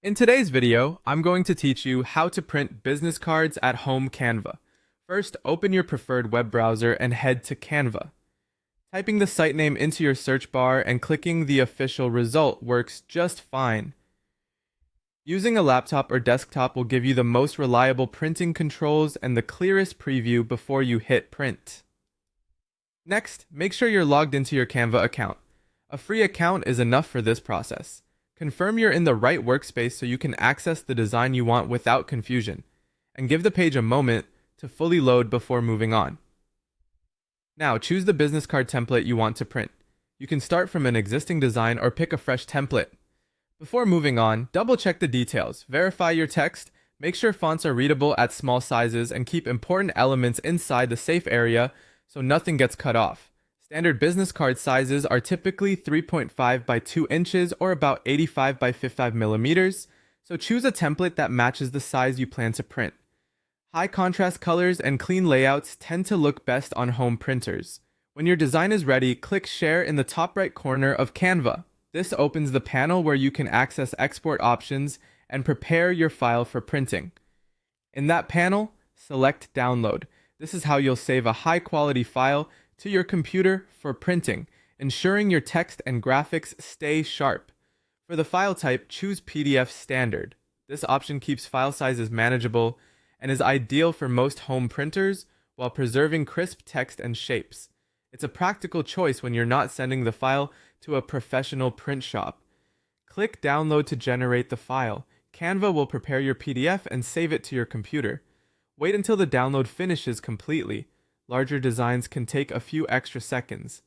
In today's video, I'm going to teach you how to print business cards at home Canva. First, open your preferred web browser and head to Canva. Typing the site name into your search bar and clicking the official result works just fine. Using a laptop or desktop will give you the most reliable printing controls and the clearest preview before you hit print. Next, make sure you're logged into your Canva account. A free account is enough for this process. Confirm you're in the right workspace so you can access the design you want without confusion, and give the page a moment to fully load before moving on. Now, choose the business card template you want to print. You can start from an existing design or pick a fresh template. Before moving on, double-check the details, verify your text, make sure fonts are readable at small sizes, and keep important elements inside the safe area so nothing gets cut off. Standard business card sizes are typically 3.5 by 2 inches or about 85 by 55 millimeters, so choose a template that matches the size you plan to print. High contrast colors and clean layouts tend to look best on home printers. When your design is ready, click Share in the top right corner of Canva. This opens the panel where you can access export options and prepare your file for printing. In that panel, select Download. This is how you'll save a high-quality file to your computer for printing, ensuring your text and graphics stay sharp. For the file type, choose PDF Standard. This option keeps file sizes manageable and is ideal for most home printers while preserving crisp text and shapes. It's a practical choice when you're not sending the file to a professional print shop. Click Download to generate the file. Canva will prepare your PDF and save it to your computer. Wait until the download finishes completely. Larger designs can take a few extra seconds.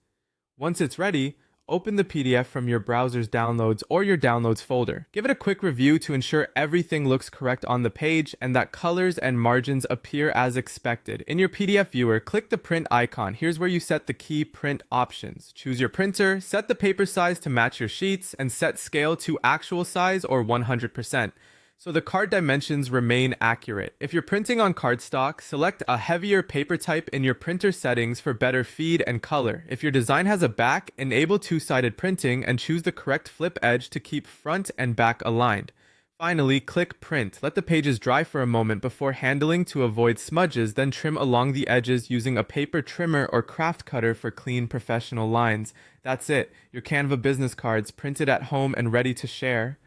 Once it's ready, open the PDF from your browser's downloads or your downloads folder. Give it a quick review to ensure everything looks correct on the page and that colors and margins appear as expected. In your PDF viewer, click the print icon. Here's where you set the key print options. Choose your printer, set the paper size to match your sheets, and set scale to actual size or 100%. So the card dimensions remain accurate. If you're printing on cardstock, select a heavier paper type in your printer settings for better feed and color. If your design has a back, enable two-sided printing and choose the correct flip edge to keep front and back aligned. Finally, click Print. Let the pages dry for a moment before handling to avoid smudges, then trim along the edges using a paper trimmer or craft cutter for clean professional lines. That's it, your Canva business cards printed at home and ready to share.